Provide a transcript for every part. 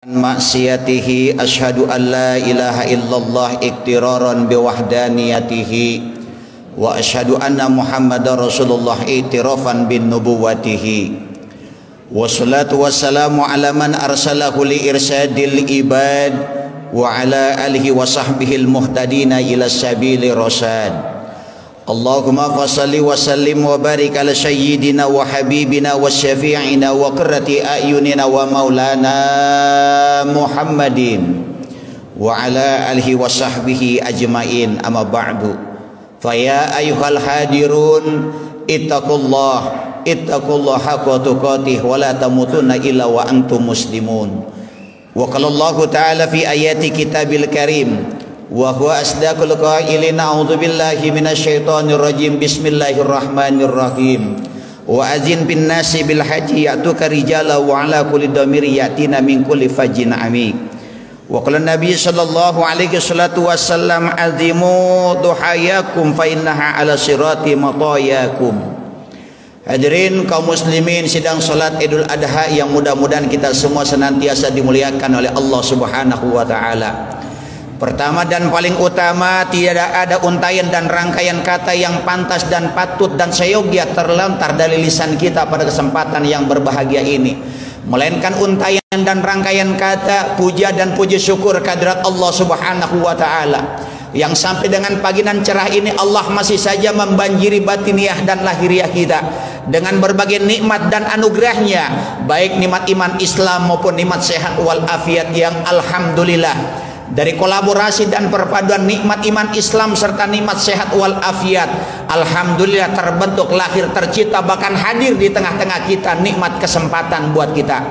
maksiatihi asyhadu an la ilaha illallah iqtiraran biwahdaniyatihi wa asyhadu anna muhammadar rasulullah itirafan bin nubuwatihi wassalatu wassalamu ala man arsalahu li irsadil ibad wa ala alihi wa sahbihi al-muhtadina ila sabili rasyad. Allahumma fasalli wa sallim wa barik ala sayyidina wa habibina wa syafi'ina wa qurrati a'yunina wa maulana Muhammadin wa ala alihi wa sahbihi ajmain, amma ba'du. Fa ya ayyuhal hadirun ittaqullah haqqa tuqatih wa la tamutunna illa wa antum muslimun. Wa qala Allah ta'ala fi ayati kitabil karim wa huwa asdaqul qailin, a'udzu billahi minasyaitonir rajim, bismillahirrahmanirrahim. Wa azin bin nasi bil haji ya'tuka rijala wa ala kulli damiri yatina min kulli fajjin amik. Wa qala nabi sallallahu alaihi wasallam azimu duhayakum fa innaha ala sirati matayakum. Hadirin kaum muslimin sidang salat Idul Adha yang mudah-mudahan kita semua senantiasa dimuliakan oleh Allah Subhanahu wa taala. Pertama dan paling utama, tidak ada untaian dan rangkaian kata yang pantas dan patut dan seyogia terlontar dari lisan kita pada kesempatan yang berbahagia ini, melainkan untaian dan rangkaian kata puja dan puji syukur kehadirat Allah Subhanahu wa taala, yang sampai dengan pagi nan cerah ini Allah masih saja membanjiri batiniah dan lahiriah kita dengan berbagai nikmat dan anugerahnya, baik nikmat iman Islam maupun nikmat sehat wal afiat yang alhamdulillah. Dari kolaborasi dan perpaduan nikmat iman Islam serta nikmat sehat wal afiat, alhamdulillah terbentuk, lahir, tercipta, bahkan hadir di tengah-tengah kita nikmat kesempatan buat kita.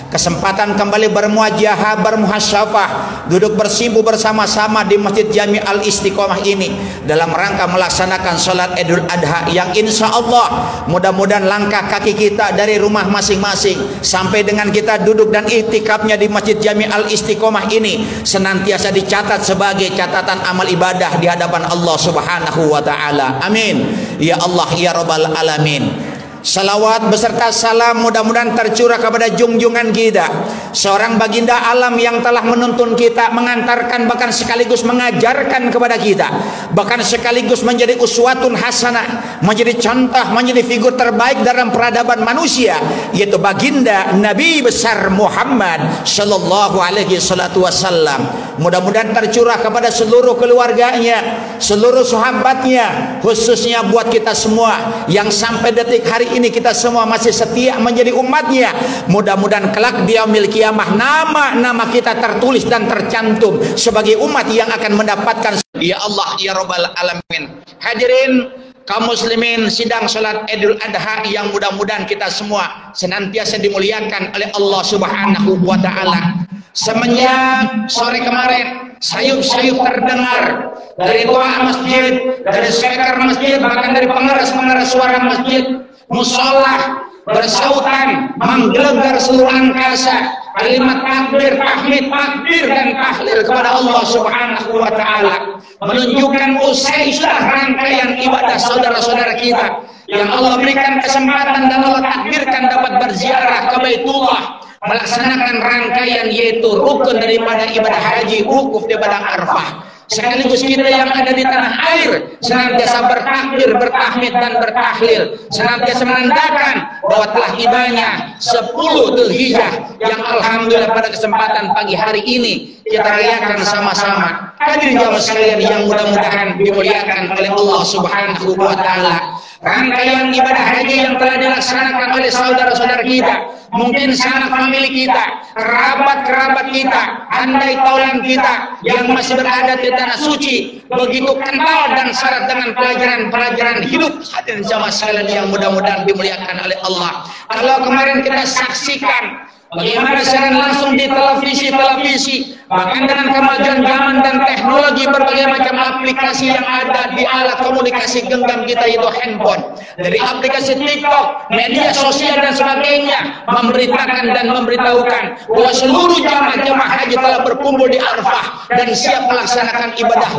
Kesempatan kembali bermuajahah, bermuhasyafah, duduk bersimpu bersama-sama di Masjid Jami Al-Istiqomah ini dalam rangka melaksanakan sholat Idul Adha yang insya Allah mudah-mudahan langkah kaki kita dari rumah masing-masing sampai dengan kita duduk dan iktikafnya di Masjid Jami Al-Istiqomah ini senantiasa dicatat sebagai catatan amal ibadah di hadapan Allah Subhanahu wa taala. Amin ya Allah ya rabbal alamin. Salawat beserta salam mudah-mudahan tercurah kepada junjungan kita, seorang baginda alam yang telah menuntun kita, mengantarkan, bahkan sekaligus mengajarkan kepada kita, bahkan sekaligus menjadi uswatun hasanah, menjadi contoh, menjadi figur terbaik dalam peradaban manusia, yaitu baginda Nabi besar Muhammad sallallahu alaihi wasallam. Mudah-mudahan tercurah kepada seluruh keluarganya, seluruh sahabatnya, khususnya buat kita semua yang sampai detik hari ini kita semua masih setia menjadi umatnya. Mudah-mudahan kelak di yaumil qiyamah nama-nama kita tertulis dan tercantum sebagai umat yang akan mendapatkan ya Allah ya rabbal alamin. Hadirin kaum muslimin sidang salat Idul Adha yang mudah-mudahan kita semua senantiasa dimuliakan oleh Allah Subhanahu wa taala. Semenjak sore kemarin sayup-sayup terdengar dari doa masjid, dari speaker masjid, bahkan dari pengeras-pengeras suara masjid, musola bersautan menggelegar seluruh angkasa kalimat takbir, tahmid, takbir dan tahlil kepada Allah Subhanahu wa taala, menunjukkan usai sudah rangkaian ibadah saudara-saudara kita yang Allah berikan kesempatan dan Allah takdirkan dapat berziarah ke Baitullah, melaksanakan rangkaian yaitu rukun daripada ibadah haji, wukuf di padang Arfah. Sekaligus kita yang ada di tanah air senantiasa bertakbir, bertahmid dan bertahlil, senantiasa menandakan bahwa telah tibanya 10 Dzulhijjah yang alhamdulillah pada kesempatan pagi hari ini kita rayakan sama-sama. Hadirin jamaah sekalian yang mudah-mudahan dimuliakan oleh Allah Subhanahu wa taala. Rangkaian ibadah haji yang telah dilaksanakan oleh saudara-saudara kita, mungkin sanak famili kita, kerabat-kerabat kita, andai taulan kita yang masih berada di tanah suci begitu kental dan syarat dengan pelajaran-pelajaran hidup. Hadirin jamaah sekalian yang mudah-mudahan dimuliakan oleh Allah. Kalau kemarin kita saksikan bagaimana siaran langsung di televisi, bahkan dengan kemajuan zaman dan teknologi berbagai macam aplikasi yang ada di alat komunikasi genggam kita itu handphone, dari aplikasi TikTok, media sosial dan sebagainya, memberitakan dan memberitahukan bahwa seluruh jamaah haji telah berkumpul di Arafah dan siap melaksanakan ibadah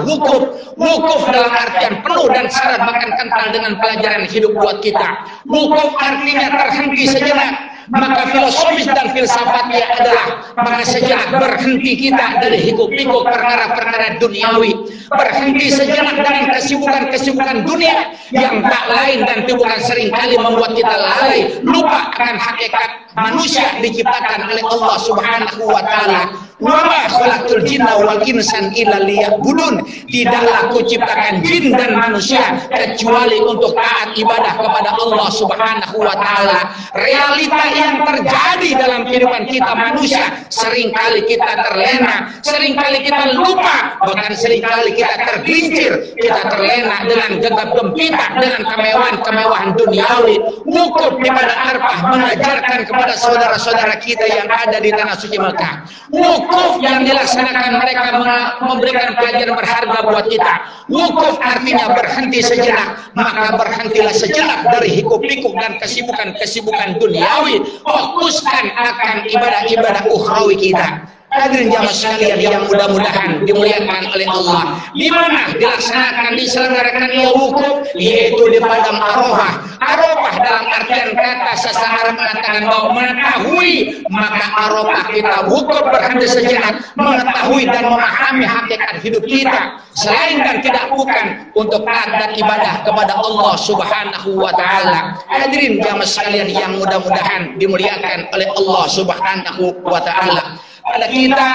wukuf dalam artian penuh dan syarat bahkan kental dengan pelajaran hidup buat kita. Wukuf artinya terhenti sejenak, maka filosofis dan filsafatnya adalah maka sejenak berhenti kita dari hiruk-pikuk perkara-perkara duniawi, berhenti sejenak dengan kesibukan-kesibukan dunia yang tak lain dan bukan seringkali membuat kita lalai, lupa akan hakikat manusia diciptakan oleh Allah Subhanahu wa taala. Wa ma khalaqtul jinna wal insan illa liya'budun. Tidaklah kuciptakan jin dan manusia kecuali untuk taat ibadah kepada Allah Subhanahu wa taala. Realita yang terjadi dalam kehidupan kita manusia, seringkali kita terlena, seringkali kita lupa, bahkan seringkali kita tergelincir, kita terlena dengan gegap gempita, dengan kemewahan duniawi. Wukuf di pada Arafah mengajarkan kepada saudara-saudara kita yang ada di tanah suci Mekah. Wukuf yang dilaksanakan mereka memberikan pelajaran berharga buat kita. Wukuf artinya berhenti sejenak, maka berhentilah sejenak dari hiruk-pikuk dan kesibukan-kesibukan duniawi. Fokuskan akan ibadah-ibadah ukhrawi kita. Hadirin jamaah sekalian yang mudah-mudahan dimuliakan oleh Allah, di mana dilaksanakan diselenggarakan wukuf, yaitu di padang Arafah. Arafah dalam artian kata sastra Arab mengatakan bahwa mengetahui, maka Arafah kita wukuf berhenti sejenak, mengetahui dan memahami hakikat hidup kita, selain dan tidak bukan untuk taat dan ibadah kepada Allah Subhanahu wa taala. Hadirin jamaah sekalian yang mudah-mudahan dimuliakan oleh Allah Subhanahu wa taala. Pada kita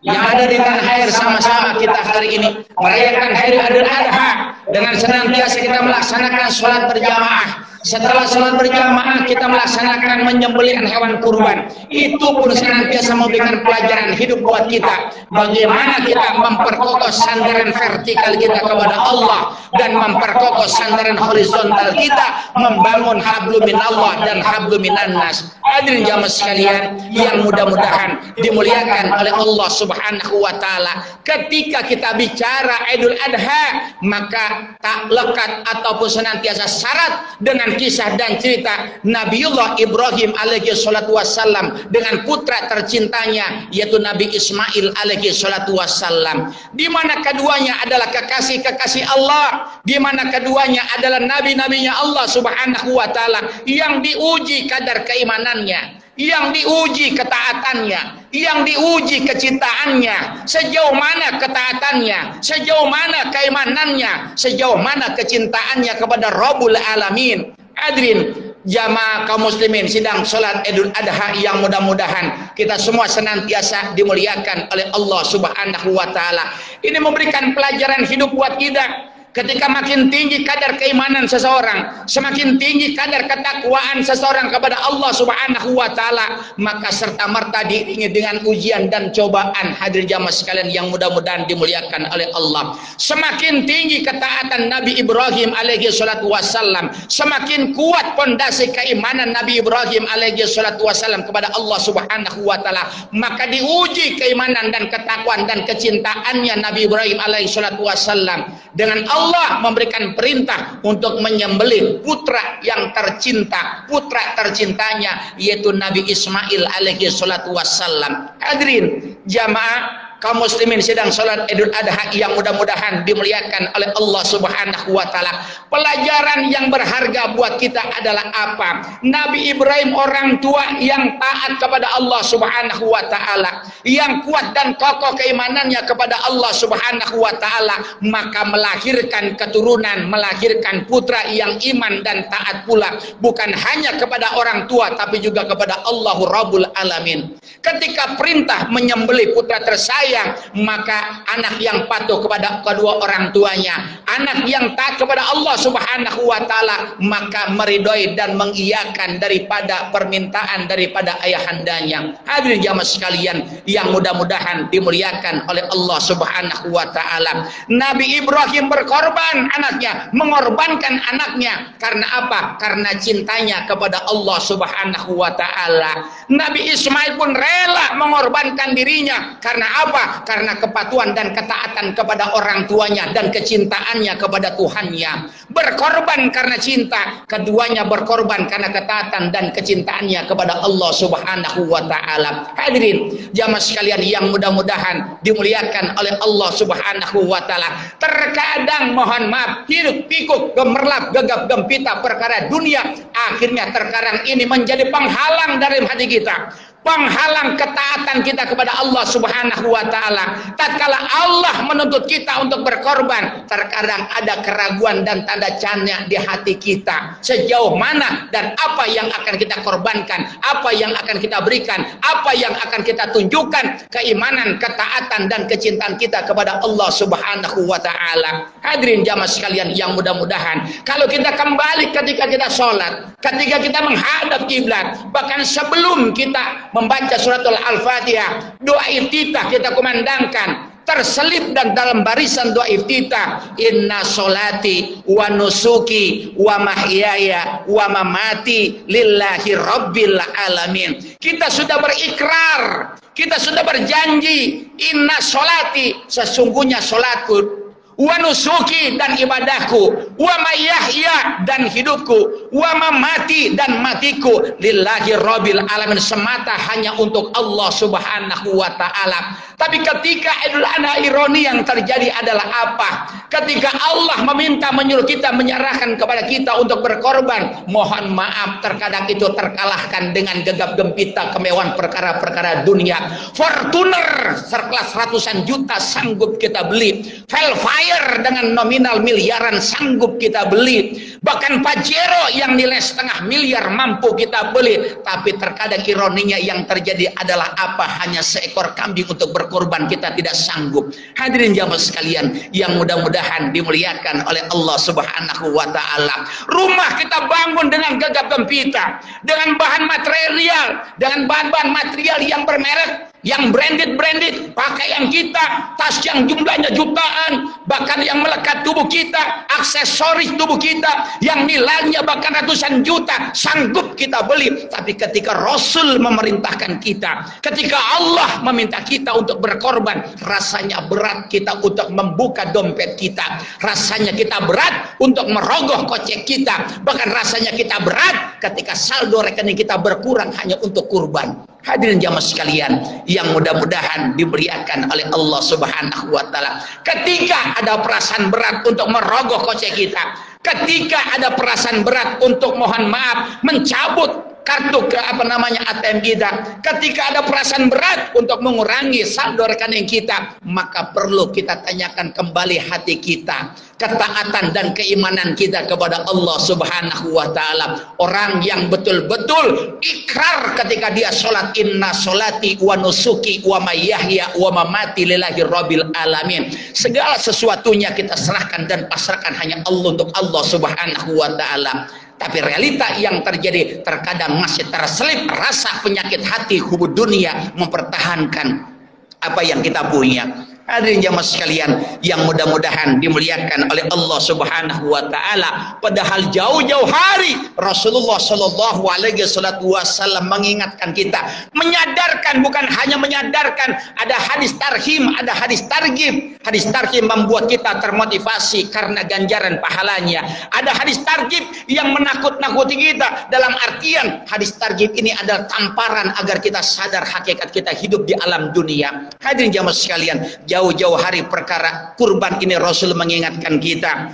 yang ada di tanah air, sama-sama kita hari ini merayakan Hari Idul Adha dengan senantiasa kita melaksanakan sholat berjamaah. Setelah sholat berjamaah kita melaksanakan menyembelih hewan kurban. Itu pun senantiasa memberikan pelajaran hidup buat kita, bagaimana kita memperkokoh sandaran vertikal kita kepada Allah dan memperkokoh sandaran horizontal kita, membangun hablum minallah dan hablum minan nas. Hadirin jamaah sekalian yang mudah-mudahan dimuliakan oleh Allah Subhanahu wa taala, ketika kita bicara Idul Adha, maka tak lekat ataupun senantiasa syarat dengan kisah dan cerita Nabiullah Ibrahim alaihi salatu wassalam dengan putra tercintanya yaitu Nabi Ismail alaihi salatu wassalam, di mana keduanya adalah kekasih-kekasih Allah, di mana keduanya adalah nabi-nabinya Allah Subhanahu wa taala yang diuji kadar keimanannya, yang diuji ketaatannya, yang diuji kecintaannya, sejauh mana ketaatannya, sejauh mana keimanannya, sejauh mana kecintaannya kepada Rabbul Alamin. Hadirin jamaah kaum muslimin sidang salat Idul Adha yang mudah-mudahan kita semua senantiasa dimuliakan oleh Allah Subhanahu wa taala. Ini memberikan pelajaran hidup buat kita. Ketika makin tinggi kadar keimanan seseorang, semakin tinggi kadar ketakwaan seseorang kepada Allah Subhanahu wa taala, maka serta-merta diiringi dengan ujian dan cobaan. Hadir jamaah sekalian yang mudah-mudahan dimuliakan oleh Allah. Semakin tinggi ketaatan Nabi Ibrahim alaihi salatu wassalam, semakin kuat pondasi keimanan Nabi Ibrahim alaihi salatu wassalam kepada Allah Subhanahu wa taala, maka diuji keimanan dan ketakwaan dan kecintaannya Nabi Ibrahim alaihi salatu wassalam dengan Allah memberikan perintah untuk menyembelih putra yang tercinta, putra tercintanya yaitu Nabi Ismail alaihi salatu wassalam. Hadirin jamaah kaum muslimin sedang salat Idul Adha yang mudah-mudahan dimuliakan oleh Allah Subhanahu wa taala. Pelajaran yang berharga buat kita adalah apa? Nabi Ibrahim orang tua yang taat kepada Allah Subhanahu wa taala, yang kuat dan kokoh keimanannya kepada Allah Subhanahu wa taala, maka melahirkan keturunan, melahirkan putra yang iman dan taat pula, bukan hanya kepada orang tua tapi juga kepada Allah Rabbul Alamin. Ketika perintah menyembelih putra tersayang, maka anak yang patuh kepada kedua orang tuanya, anak yang taat kepada Allah Subhanahu wa taala, maka meridhoi dan mengiyakan daripada permintaan daripada ayahandanya. Hadirin jamaah sekalian yang mudah-mudahan dimuliakan oleh Allah Subhanahu wa taala. Nabi Ibrahim berkorban anaknya, mengorbankan anaknya karena apa? Karena cintanya kepada Allah Subhanahu wa taala. Nabi Ismail pun rela mengorbankan dirinya karena apa? Kenapa? Karena kepatuhan dan ketaatan kepada orang tuanya dan kecintaannya kepada Tuhannya. Berkorban karena cinta, keduanya berkorban karena ketaatan dan kecintaannya kepada Allah Subhanahu wa taala. Hadirin jamaah sekalian yang mudah-mudahan dimuliakan oleh Allah Subhanahu wa taala. Terkadang mohon maaf, hiruk pikuk, gemerlap, gegap gempita perkara dunia, akhirnya terkadang ini menjadi penghalang dari hati kita, penghalang ketaatan kita kepada Allah Subhanahu wa taala. Tatkala Allah menuntut kita untuk berkorban, terkadang ada keraguan dan tanda tanya di hati kita. Sejauh mana dan apa yang akan kita korbankan, apa yang akan kita berikan, apa yang akan kita tunjukkan keimanan, ketaatan dan kecintaan kita kepada Allah Subhanahu wa taala. Hadirin jamaah sekalian yang mudah-mudahan kalau kita kembali ketika kita sholat, ketika kita menghadap kiblat, bahkan sebelum kita membaca suratul Al-Fatihah, doa iftitah kita kumandangkan, terselip dan dalam barisan doa iftitah, inna sholati wa nusuki wa mahyaya wa mamati lillahi rabbil alamin. Kita sudah berikrar, kita sudah berjanji, inna sholati, sesungguhnya sholatku, wa nusuki dan ibadahku, wa mayahya dan hidupku, wa mamati dan matiku, lillahi rabbil alamin, semata hanya untuk Allah Subhanahu wa taala. Tapi ketika Idul Adha, ironi yang terjadi adalah apa? Ketika Allah meminta, menyuruh kita, menyerahkan kepada kita untuk berkorban, mohon maaf terkadang itu terkalahkan dengan gegap gempita kemewahan perkara-perkara dunia. Fortuner sekelas ratusan juta sanggup kita beli, Velfire dengan nominal miliaran sanggup kita beli, bahkan Pajero yang nilai setengah miliar mampu kita beli. Tapi terkadang ironinya yang terjadi adalah apa? Hanya seekor kambing untuk berkorban kita tidak sanggup. Hadirin jamaah sekalian yang mudah-mudahan dimuliakan oleh Allah Subhanahu wa taala. Rumah kita bangun dengan gegap gempita, dengan bahan material, dengan bahan-bahan material yang bermerek, yang branded, pakaian kita, tas yang jumlahnya jutaan, bahkan yang melekat tubuh kita, aksesoris tubuh kita yang nilainya bahkan ratusan juta sanggup kita beli. Tapi ketika Rasul memerintahkan kita, ketika Allah meminta kita untuk berkorban, rasanya berat kita untuk membuka dompet kita, rasanya kita berat untuk merogoh kocek kita, bahkan rasanya kita berat ketika saldo rekening kita berkurang hanya untuk kurban. Hadirin jamaah sekalian yang mudah-mudahan dimuliakan oleh Allah Subhanahu wa taala. Ketika ada perasaan berat untuk merogoh kocek kita, ketika ada perasaan berat untuk mohon maaf mencabut kartu ATM kita, ketika ada perasaan berat untuk mengurangi saldo rekening kita, maka perlu kita tanyakan kembali hati kita, ketaatan dan keimanan kita kepada Allah Subhanahu wa taala. Orang yang betul-betul ikrar ketika dia sholat, inna sholati wa nusuki wa mayahya wa mamati lillahi rabbil alamin. Segala sesuatunya kita serahkan dan pasrahkan hanya Allah, untuk Allah Subhanahu wa taala. Tapi realita yang terjadi terkadang masih terselip rasa penyakit hati, hubud dunia, mempertahankan apa yang kita punya. Hadirin jamaah sekalian yang mudah-mudahan dimuliakan oleh Allah Subhanahu wa taala. Padahal jauh-jauh hari Rasulullah sallallahu alaihi wasallam mengingatkan kita, menyadarkan, bukan hanya menyadarkan, ada hadis tarhim, ada hadis targhib. Hadis tarhim membuat kita termotivasi karena ganjaran pahalanya. Ada hadis targhib yang menakut-nakuti kita, dalam artian hadis targhib ini adalah tamparan agar kita sadar hakikat kita hidup di alam dunia. Hadirin jamaah sekalian, jauh-jauh hari perkara kurban ini Rasul mengingatkan kita,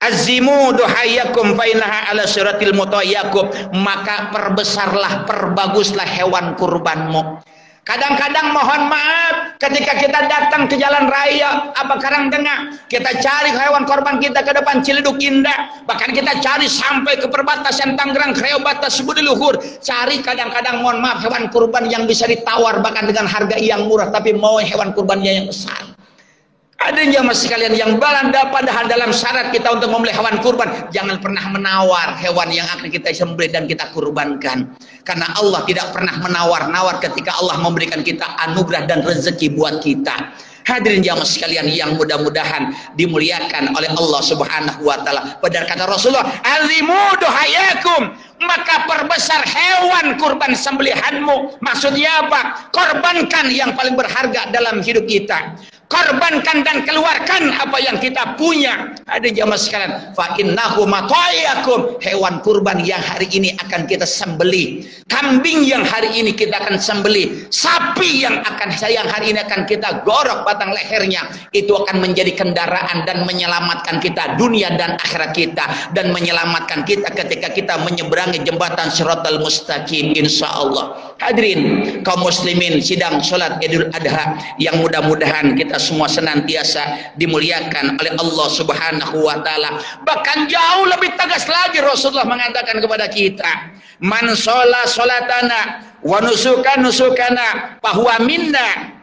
azimu duhayakum fainaha ala siratil mutayyakub, maka perbesarlah, perbaguslah hewan kurbanmu. Kadang-kadang mohon maaf ketika kita datang ke jalan raya apa Karangtengah, kita cari hewan korban kita ke depan Ciledug Indah, bahkan kita cari sampai ke perbatasan Tangerang, Kreo, Batas, Budi Luhur, cari kadang-kadang mohon maaf hewan kurban yang bisa ditawar bahkan dengan harga yang murah, tapi mau hewan kurbannya yang besar. Ada jamaah sekalian yang balanda, padahal dalam syarat kita untuk membeli hewan kurban, jangan pernah menawar hewan yang akan kita sembelih dan kita kurbankan. Karena Allah tidak pernah menawar-nawar ketika Allah memberikan kita anugerah dan rezeki buat kita. Hadirin jamaah sekalian yang mudah-mudahan dimuliakan oleh Allah Subhanahu wa taala. Padahal kata Rasulullah, azimu duhayakum, maka perbesar hewan kurban sembelihanmu. Maksudnya apa? Korbankan yang paling berharga dalam hidup kita. Korbankan dan keluarkan apa yang kita punya. Ada jamaah sekalian, fa innahu mataiyakum, hewan kurban yang hari ini akan kita sembelih, kambing yang hari ini kita akan sembelih, sapi yang hari ini akan kita gorok batang lehernya, itu akan menjadi kendaraan dan menyelamatkan kita dunia dan akhirat kita, dan menyelamatkan kita ketika kita menyeberangi jembatan Shiratal Mustaqim insyaallah. Hadirin kaum muslimin sidang salat Idul Adha yang mudah-mudahan kita semua senantiasa dimuliakan oleh Allah Subhanahu wa taala. Bahkan jauh lebih tegas lagi Rasulullah mengatakan kepada kita, man sholat sholatana wa nusukan nusukana fahuwa minna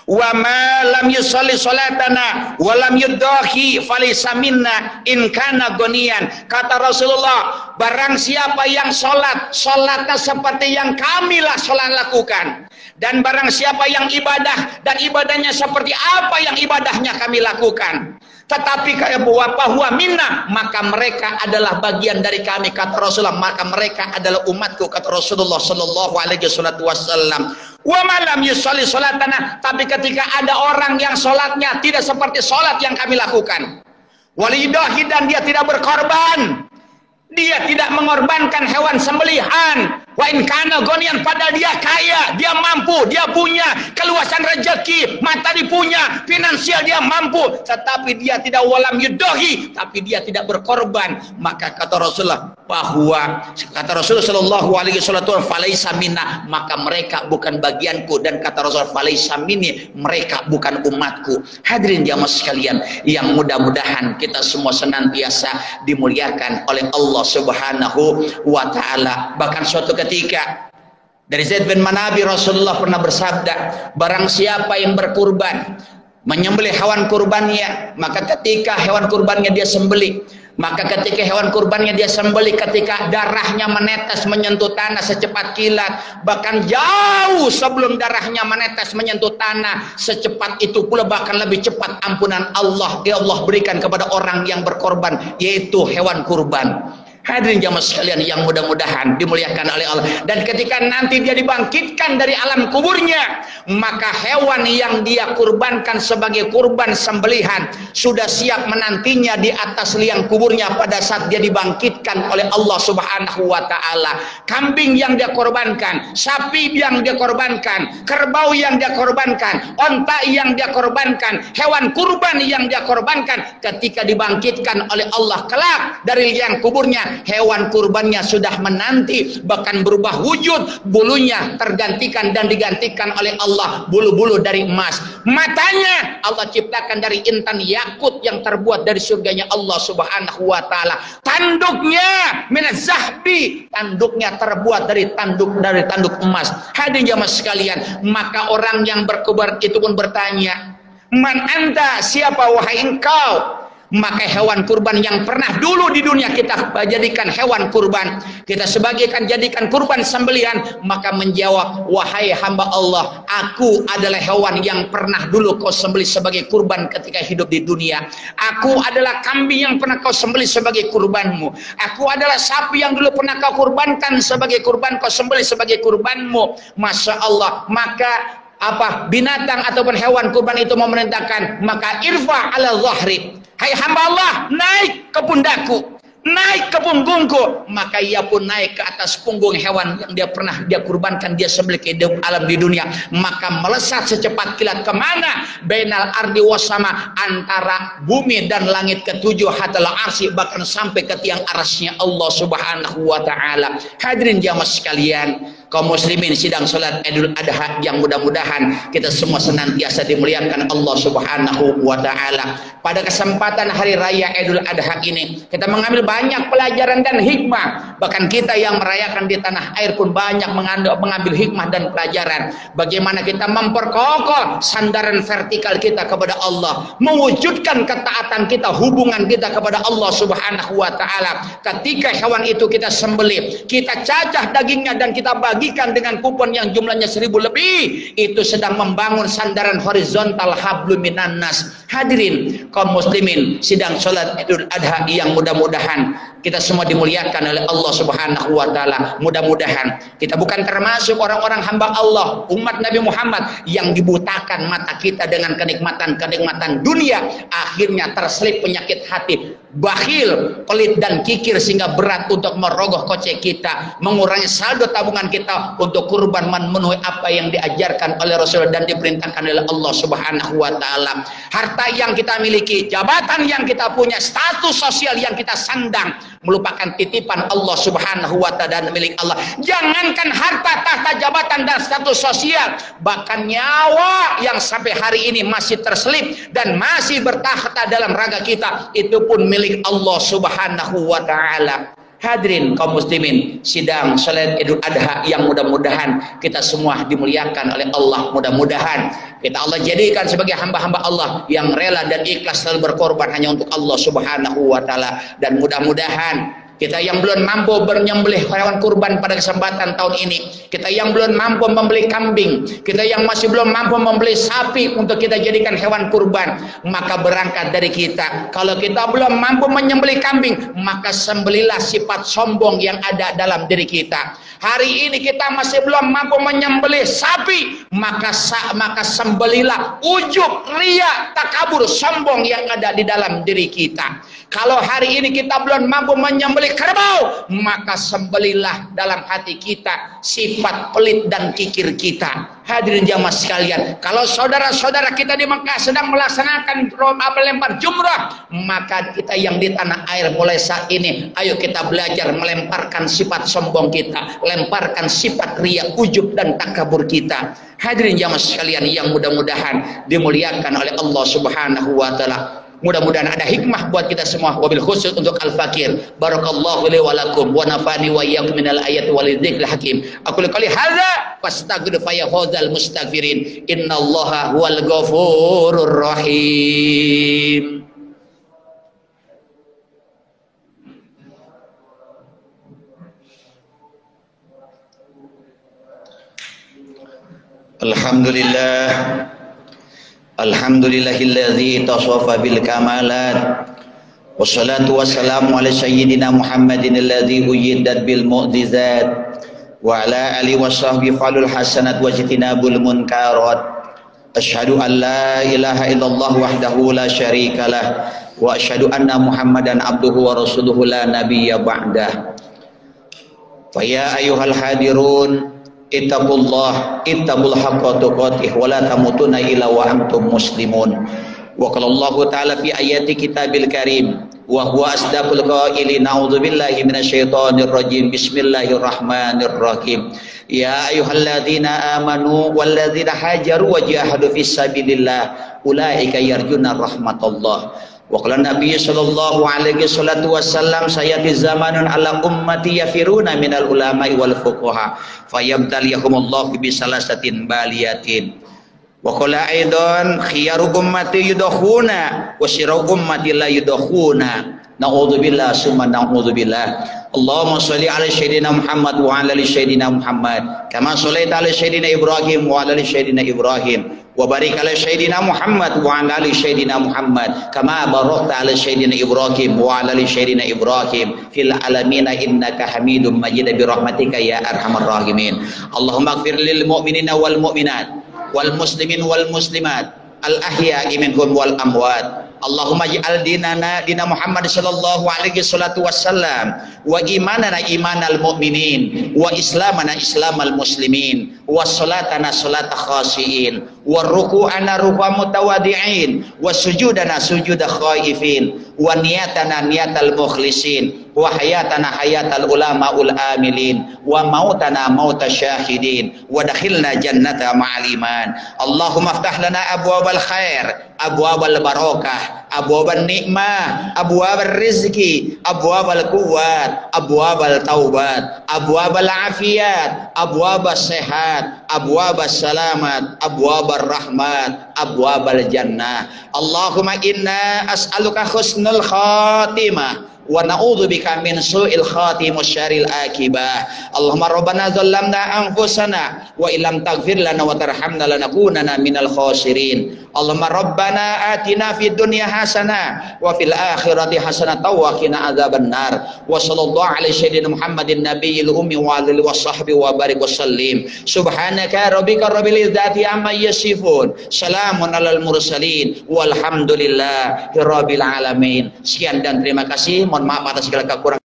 wa ma lam yusalli sholatana wa lam yudahi falaysa minna in kana gonian. Kata Rasulullah, barang siapa yang sholatnya seperti yang kamilah sholat lakukan, dan barang siapa yang ibadah dan ibadahnya seperti apa yang ibadahnya kami lakukan, tetapi kayak bahwa minna, maka mereka adalah bagian dari kami, kata Rasulullah, maka mereka adalah umatku, kata Rasulullah sallallahu alaihi wasallam. Wa malam yusolli sholatana, tapi ketika ada orang yang sholatnya tidak seperti sholat yang kami lakukan, walidahi, dan dia tidak berkorban, dia tidak mengorbankan hewan sembelihan, wa in kana gonian, padahal dia kaya, dia mampu, dia punya keluasan rezeki, mata dipunya, finansial dia mampu, tetapi dia tidak walam yudahi, tapi dia tidak berkorban, maka kata Rasulullah bahwa kata Rasulullah sallallahu alaihi wasallam falaisa minna, maka mereka bukan bagianku, dan kata Rasulullah falaisa minni, mereka bukan umatku. Hadirin jamaah sekalian yang mudah-mudahan kita semua senantiasa dimuliakan oleh Allah Subhanahu wa taala. Bahkan suatu ketika dari Zaid bin Manabi Rasulullah pernah bersabda, barang siapa yang berkurban, menyembelih hewan kurbannya, maka ketika hewan kurbannya dia sembelih, ketika darahnya menetes menyentuh tanah secepat kilat, bahkan jauh sebelum darahnya menetes menyentuh tanah, secepat itu pula bahkan lebih cepat ampunan Allah berikan kepada orang yang berkorban, yaitu hewan kurban. Hadirin jamaah sekalian yang mudah-mudahan dimuliakan oleh Allah. Dan ketika nanti dia dibangkitkan dari alam kuburnya, maka hewan yang dia kurbankan sebagai kurban sembelihan sudah siap menantinya di atas liang kuburnya pada saat dia dibangkitkan oleh Allah Subhanahu wa taala. Kambing yang dia korbankan, sapi yang dia korbankan, kerbau yang dia korbankan, onta yang dia korbankan, hewan kurban yang dia korbankan, ketika dibangkitkan oleh Allah kelak dari liang kuburnya, hewan kurbannya sudah menanti, bahkan berubah wujud, bulunya tergantikan dan digantikan oleh Allah bulu-bulu dari emas, matanya Allah ciptakan dari intan yakut yang terbuat dari surganya Allah Subhanahu wa taala, tanduknya minaz zahbi, tanduknya terbuat dari tanduk emas. Hadirin jamaah sekalian, maka orang yang berkubar itu pun bertanya, man anta, siapa wahai engkau? Maka hewan kurban yang pernah dulu di dunia kita jadikan hewan kurban, kita jadikan kurban sembelihan, maka menjawab, wahai hamba Allah, aku adalah hewan yang pernah dulu kau sembelih sebagai kurban ketika hidup di dunia. Aku adalah kambing yang pernah kau sembelih sebagai kurbanmu. Aku adalah sapi yang dulu pernah kau kurbankan sebagai kurban, kau sembelih sebagai kurbanmu. Masya Allah. Maka binatang ataupun hewan kurban itu memerintahkan, maka irfa ala zahri, hai hamba Allah, naik ke pundakku, naik ke punggungku. Maka ia pun naik ke atas punggung hewan yang dia pernah dia kurbankan, dia sembelih ke alam di dunia, maka melesat secepat kilat kemana? Bainal ardi wasama, antara bumi dan langit ketujuh, hatal arsy, bahkan sampai ke tiang arasnya Allah Subhanahu wa taala. Hadirin jamaah sekalian, kaum muslimin sidang salat Idul Adha yang mudah-mudahan kita semua senantiasa dimuliakan Allah Subhanahu wa taala. Pada kesempatan hari raya Idul Adha ini kita mengambil banyak pelajaran dan hikmah. Bahkan kita yang merayakan di tanah air pun banyak mengambil hikmah dan pelajaran. Bagaimana kita memperkokoh sandaran vertikal kita kepada Allah, mewujudkan ketaatan kita, hubungan kita kepada Allah Subhanahu wa taala. Ketika hewan itu kita sembelih, kita cacah dagingnya dan kita bagikan dengan kupon yang jumlahnya 1000 lebih, itu sedang membangun sandaran horizontal hablum minan nas. Hadirin kaum muslimin sidang salat Idul Adha yang mudah-mudahan kita semua dimuliakan oleh Allah Allah Subhanahu wa taala. Mudah-mudahan kita bukan termasuk orang-orang hamba Allah, umat Nabi Muhammad yang dibutakan mata kita dengan kenikmatan-kenikmatan dunia, akhirnya terselip penyakit hati, bakhil, pelit dan kikir sehingga berat untuk merogoh kocek kita, mengurangi saldo tabungan kita untuk kurban memenuhi apa yang diajarkan oleh Rasul dan diperintahkan oleh Allah Subhanahu wa taala. Harta yang kita miliki, jabatan yang kita punya, status sosial yang kita sandang melupakan titipan Allah Subhanahu wa taala dan milik Allah. Jangankan harta, tahta, jabatan dan status sosial, bahkan nyawa yang sampai hari ini masih terselip dan masih bertahta dalam raga kita, itu pun milik Allah Subhanahu wa taala. Hadirin kaum muslimin, sidang salat Idul Adha yang mudah-mudahan kita semua dimuliakan oleh Allah. Mudah-mudahan kita Allah jadikan sebagai hamba-hamba Allah yang rela dan ikhlas selalu berkorban hanya untuk Allah Subhanahu wa taala. Dan mudah-mudahan kita yang belum mampu menyembelih hewan kurban pada kesempatan tahun ini, kita yang belum mampu membeli kambing, kita yang masih belum mampu membeli sapi untuk kita jadikan hewan kurban, maka berangkat dari kita. Kalau kita belum mampu menyembelih kambing, maka sembelilah sifat sombong yang ada dalam diri kita. Hari ini kita masih belum mampu menyembelih sapi, maka sembelilah ujub, riya, takabur, sombong yang ada di dalam diri kita. Kalau hari ini kita belum mampu menyembelih kerbau, maka sembelilah dalam hati kita sifat pelit dan kikir kita. Hadirin jamaah sekalian, kalau saudara-saudara kita di Mekah sedang melaksanakan lempar jumrah, maka kita yang di tanah air mulai saat ini, ayo kita belajar melemparkan sifat sombong kita, lemparkan sifat riya, ujub dan takabur kita. Hadirin jamaah sekalian yang mudah-mudahan dimuliakan oleh Allah Subhanahu wa taala. Mudah-mudahan ada hikmah buat kita semua, wabil khusus untuk Al-Fakir. Barakallahu li wa lakum wa nafani wa iyyakum minal ayati wal dzikril hakim. Aku qouli hadza fastaghfir fa ya fawzal mustaghfirin. Innallaha huwal ghafurur rahim. Alhamdulillah. Alhamdulillahilladzi tasawwafa bil kamalat. Wassalatu wassalamu ala sayyidina Muhammadin alladzi uyyidat bil mu'jizat wa ala alihi washabbihi falul hasanat wa jitinabul munkarat. Asyhadu an la ilaha illallah wahdahu la syarikalah wa asyhadu anna Muhammadan abduhu wa rasuluhu la nabiyya ba'dah. Fa ya ayyuhal hadirun ittaqullah ittaqul haqqa tuqatih wa la tamutunna illa wa antum muslimun. Wa qala Allah ta'ala fi ayati kitabil karim wa huwa asdaqul qailin a'udzubillahi minasyaitonir rajim. Bismillahirrahmanirrahim. Ya ayyuhalladzina amanu walladzina hajaru wa jahadu fisabilillah ulaika yarjuna rahmatallah. Wa qala Nabi sallallahu alaihi wasallam sayati zamanun ala ummati yafiruna minal ulama'i wal fuqaha fayabtaliyahumullahu bi salasatin baliyatin. Wa qala aidan khiyaru ummati yudakhuna wa syiru ummati la yudakhuna. Na'udzubillah summa na'udzubillah. Allahumma sholli ala sayyidina Muhammad wa ala ali sayyidina Muhammad kama shallaita ala sayyidina Ibrahim wa ala ali sayyidina Ibrahim wa barik ala sayyidina Muhammad wa ala ali sayyidina Muhammad kama barakta ala sayyidina Ibrahim wa ala ali sayyidina Ibrahim fil alamin innaka Hamidum Majid bi rahmatika ya arhamar rahimin. Allahumma ighfir lil mu'minina wal mu'minat wal muslimin wal muslimat al ahya'i minhum wal amwat. Allahumma ij'al dinana dina Muhammad sallallahu alaihi wasallam wa imanana imanal mu'minin wa islamana islamal muslimin wa salatana salata khashiin wa ruku'ana ruku'a mutawadi'in wa sujudana sujuda khaifin wa niyatana niyatal mukhlisin wa hayatana hayatal ulama'ul amilin wa mautana mautasy syahidin wa dakhilna jannata ma'al iman. Allahumma aftah lana abwabal khair, abwabal barakah, abwabal nikmah, abwabal rizki, abwabal quwwat, abwabal taubat, abwabal afiyat, abwabal sehat, abwabal salamat, abwabal rahmat, abwabal jannah. Allahumma inna as'aluka husnul khatimah wa na'udzubika min su'il khatim wa syarril akibah. Allahumma rabbana zalamna anfusana wa illam taghfir lana wa tarhamna lanakunanna minal khasirin. Allahumma rabbana atina fid dunya hasanah wa fil akhirati hasanah wa qina adzabannar. Wa sallallahu alaihi sayyidina Muhammadin nabiyil ummi wa alihi washabbihi wa barik wasallim. Subhanaka rabbika rabbil izzati amma yasifun. Salamun alal mursalin walhamdulillahi rabbil alamin. Sekian dan terima kasih. Mohon maaf atas segala kekurangan.